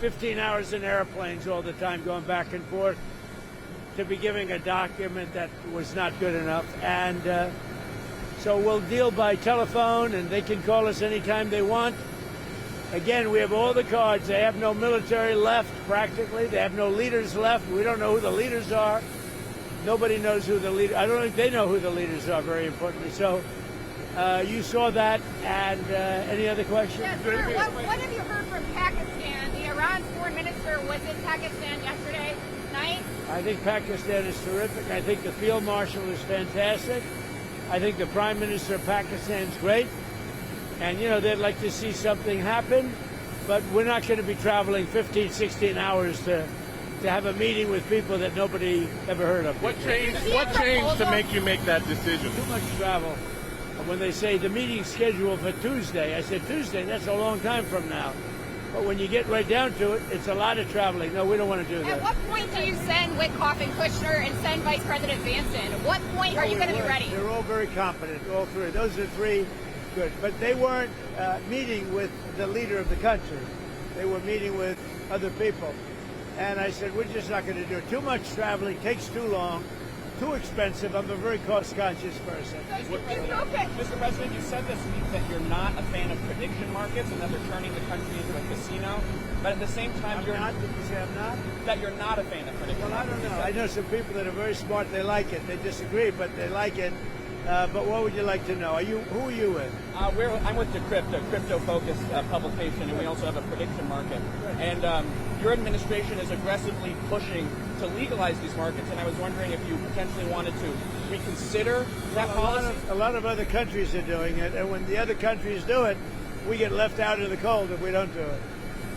15 hours in airplanes all the time going back and forth to be giving a document that was not good enough. And so we'll deal by telephone, and they can call us anytime they want. Again, we have all the cards. They have no military left, practically. They have no leaders left. We don't know who the leaders are. Nobody knows who the leader. I don't think they know who the leaders are, very importantly. So you saw that. And any other questions? Yes, sir. What have you heard from Pakistan? The Iran foreign minister was in Pakistan yesterday night. I think Pakistan is terrific. I think the field marshal is fantastic. I think the prime minister of Pakistan is great. And, you know, they'd like to see something happen. But we're not going to be traveling 15, 16 hours to have a meeting with people that nobody ever heard of. What changed to make you make that decision? Too much travel. When they say the meeting's scheduled for Tuesday, I said, Tuesday, that's a long time from now. But when you get right down to it, it's a lot of traveling. No, we don't want to do that. At what point do you send Witkoff and Kushner and send Vice President Vance in? At what point are you going to be ready? They're all very competent, all three. Those are three good. But they weren't meeting with the leader of the country. They were meeting with other people. And I said, we're just not going to do it. Too much traveling, takes too long, too expensive. I'm a very cost-conscious person. Mr. President, you said this week that you're not a fan of prediction markets and that they're turning the country into a casino. But at the same time, Did you say I'm not? That you're not a fan of prediction Well, I markets. don't know. I know some people that are very smart. They like it. They disagree, but they like it. But what would you like to know? Who are you with? I'm with Decrypt, a crypto-focused publication, and we also have a prediction market. And your administration is aggressively pushing to legalize these markets, and I was wondering if you potentially wanted to reconsider that policy. A lot of other countries are doing it, and when the other countries do it, we get left out in the cold if we don't do it.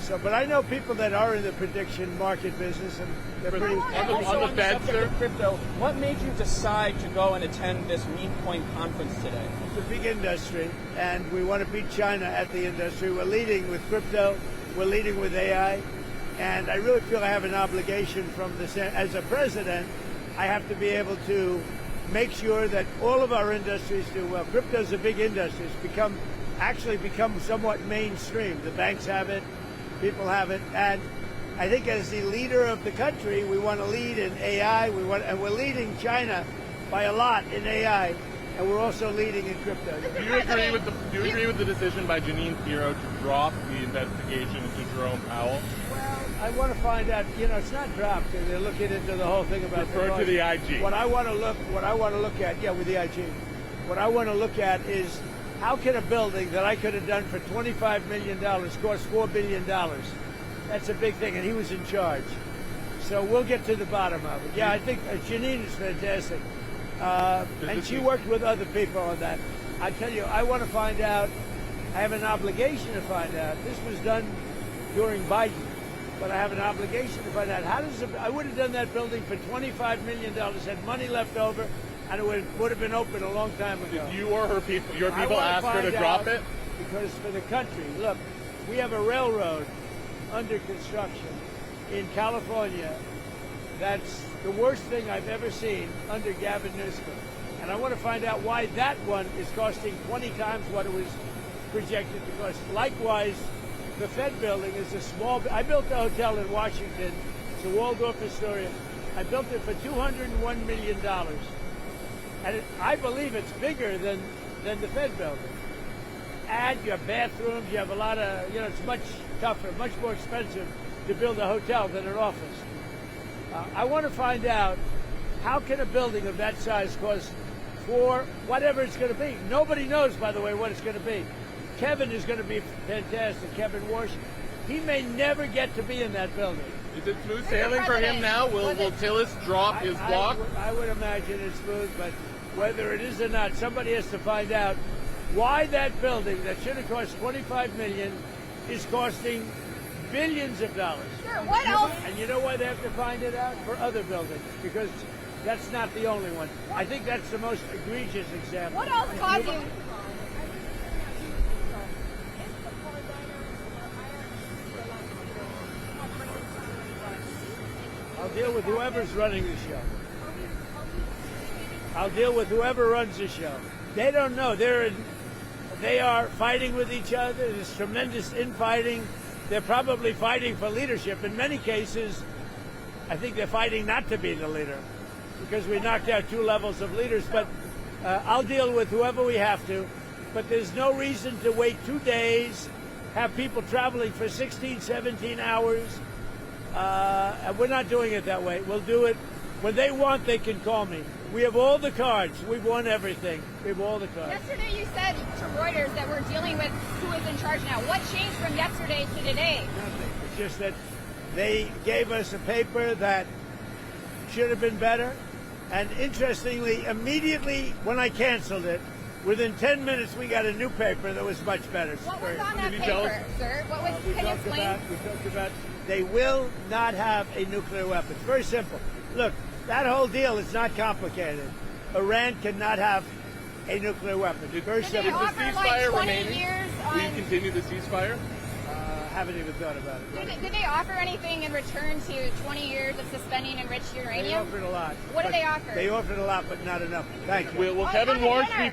So, but I know people that are in the prediction market business, and they're pretty. On the Fed, sir? Crypto, what made you decide to go and attend this meme coin conference today? It's a big industry, and we want to beat China at the industry. We're leading with crypto. We're leading with AI. And I really feel I have an obligation from this. As a president, I have to be able to make sure that all of our industries do well. Crypto's a big industry. It's become somewhat mainstream. The banks have it. People have it. And I think as the leader of the country, we want to lead in AI. And we're leading China by a lot in AI. And we're also leading in crypto. Do you agree with the decision by Janine Pirro to drop the investigation into Jerome Powell? Well, I want to find out. You know, it's not dropped. They're looking into the whole thing about refer to the IG. What I want to look at, with the IG. What I want to look at is how can a building that I could have done for $25 million cost $4 billion? That's a big thing, and he was in charge. So we'll get to the bottom of it. Yeah, I think Janine is fantastic. And she worked with other people on that. I tell you, I want to find out. I have an obligation to find out. This was done during Biden, but I have an obligation to find out I would have done that building for $25 million, had money left over, and it would have been open a long time ago. Did you or your people ask her to drop it? Because for the country, look, we have a railroad under construction in California. That's the worst thing I've ever seen under Gavin Newsom. And I want to find out why that one is costing 20 times what it was projected to cost. Likewise, the Fed building is a small. I built a hotel in Washington. It's a Waldorf Astoria. I built it for $201 million. And I believe it's bigger than the Fed building. And you have bathrooms, you have a lot of, it's much tougher, much more expensive to build a hotel than an office. I want to find out how can a building of that size cost for whatever it's going to be. Nobody knows, by the way, what it's going to be. Kevin is going to be fantastic, Kevin Walsh. He may never get to be in that building. Is it smooth sailing for him now? Will Tillis drop his block? I would imagine it's smooth, but whether it is or not, somebody has to find out why that building that should have cost $25 million is costing billions of dollars. Sure, what else? And you know why they have to find it out? For other buildings, because that's not the only one. I think that's the most egregious example. What else caused you? I'll deal with whoever's running the show. I'll deal with whoever runs the show. They don't know. They are fighting with each other. There's tremendous infighting. they're probably fighting for leadership. In many cases, I think they're fighting not to be the leader because we knocked out 2 levels of leaders. But I'll deal with whoever we have to. But there's no reason to wait 2 days, have people traveling for 16, 17 hours. And we're not doing it that way. We'll do it when they want. They can call me. We have all the cards. We've won everything. We have all the cards. Yesterday you said to Reuters that we're dealing with who is in charge now. What changed from yesterday to today? Nothing. It's just that they gave us a paper that should have been better. And interestingly, immediately when I canceled it, within 10 minutes we got a new paper that was much better. What was on that Did you tell us? paper, sir? What was? We Can you talked explain? about they will not have a nuclear weapon. It's very simple. Look, that whole deal is not complicated. Iran cannot have a nuclear weapon. Very Did they simple. offer like ceasefire 20 remaining? years Will you on? continue the ceasefire? Haven't even thought about it. Did they offer anything in return to 20 years of suspending enriched They uranium? offered a lot. What did but they offer? They offered a lot, but not enough. Thank you. Will Oh, Kevin not a Warsh dinner. be